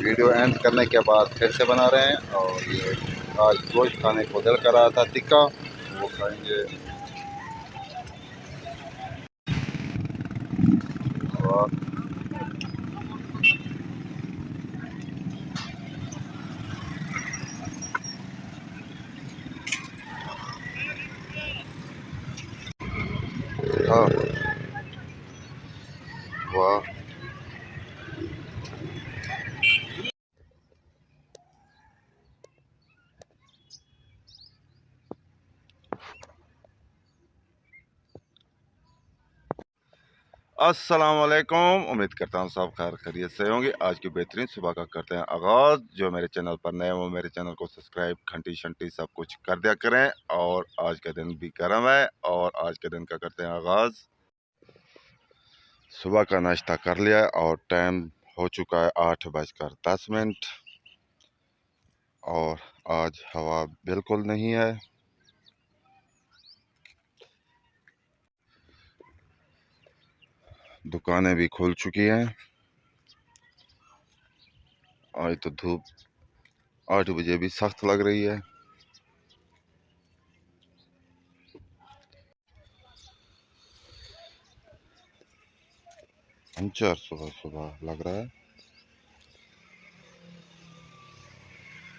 Video and करने के बाद फिर से बना रहे हैं। और ये आज गोश्त खाने को दिल कर रहा था, टिक्का, वो खाएंगे। और हाँ, वाह, अस्सलाम वालेकुम। उम्मीद करता हूँ सब खैर खैरियत से होंगे। आज की बेहतरीन सुबह का करते हैं आगाज़। जो मेरे चैनल पर नए वो मेरे चैनल को सब्सक्राइब, घंटी शंटी सब कुछ कर दिया करें। और आज का दिन भी गर्म है और आज के दिन का करते हैं आगाज़। सुबह का नाश्ता कर लिया है और टाइम हो चुका है 8:10। और आज हवा बिल्कुल नहीं है। दुकानें भी खुल चुकी हैं। आज तो धूप 8 बजे भी सख्त लग रही है। अंचर सुबह सुबह लग रहा है।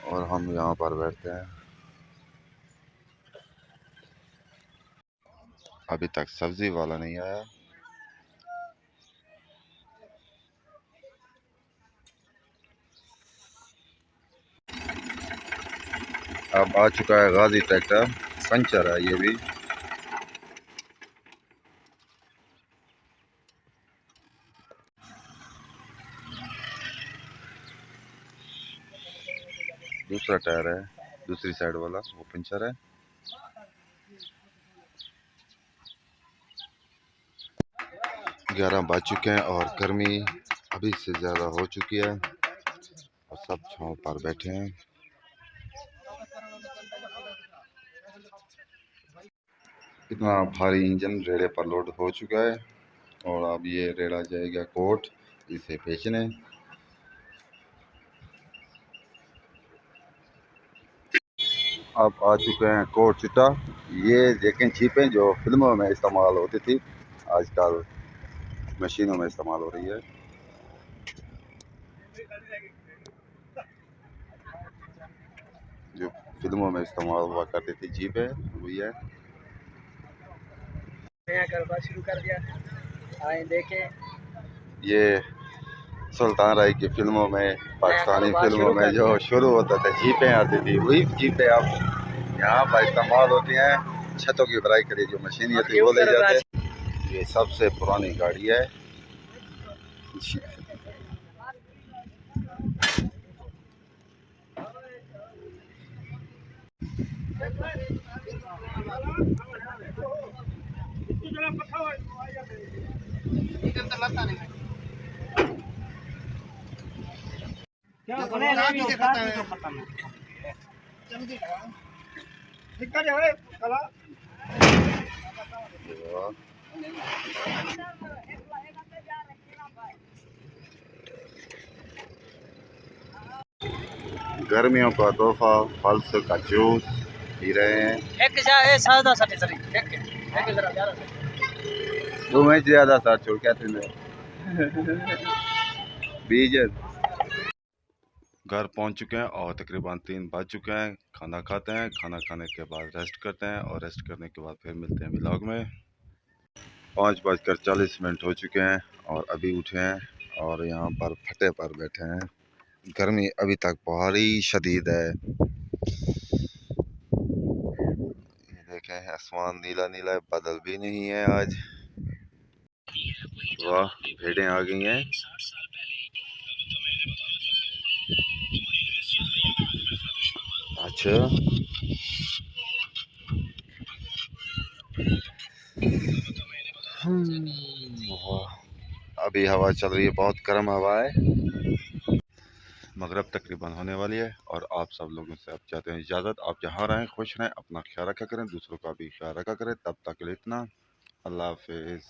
और हम यहाँ पर बैठते हैं। अभी तक सब्जी वाला नहीं आया। अब आ चुका है गाजी ट्रैक्टर, पंचर है ये भी। दूसरा टायर है, दूसरी साइड वाला वो पंचर है। 11 बज चुके हैं और गर्मी अभी से ज़्यादा हो चुकी है और सब छांव पर बैठे हैं। इतना भारी इंजन रेड़े पर लोड हो चुका है और अब ये रेड़ा जाएगा कोर्ट इसे बेचने। अब आ चुके हैं कोर्ट चिट्टा। ये देखें जीपें जो फिल्मों में इस्तेमाल होती थी, आजकल मशीनों में इस्तेमाल हो रही है। जो फिल्मों में इस्तेमाल हुआ करती थी जीपें, वही है। नया शुरू कर दिया, आए देखें। ये सुल्तान राय की फिल्मों में, पाकिस्तानी फिल्मों में जो शुरू होता था जीपें आती थी, वही जीपें अब यहाँ पर इस्तेमाल होती हैं। छतों की भराई के लिए जो मशीन थी वो ले जाते हैं। ये सबसे पुरानी गाड़ी है। गर्मियों का तोहफा फल का जूस पी रहे हैं। दो में ज़्यादा सर छोड़ क्या थे बीज। घर पहुंच चुके हैं और तकरीबन 3 बज चुके हैं। खाना खाते हैं, खाना खाने के बाद रेस्ट करते हैं और रेस्ट करने के बाद फिर मिलते हैं व्लॉग में। 5:40 हो चुके हैं और अभी उठे हैं और यहाँ पर फटे पर बैठे हैं। गर्मी अभी तक बहुत ही शदीद है। ये देखें आसमान नीला नीला है, बादल भी नहीं है आज। वाह, भेड़ें आ गई हैं। अच्छा, अभी हवा चल रही है, बहुत गर्म हवा है। मगरब तकरीबन होने वाली है और आप सब लोगों से अब चाहते हैं इजाज़त। आप जहाँ रहें खुश रहें, अपना ख्याल रखा करें, दूसरों का भी ख्याल रखा करें। तब तक के लिए इतना, अल्लाह हाफिज़।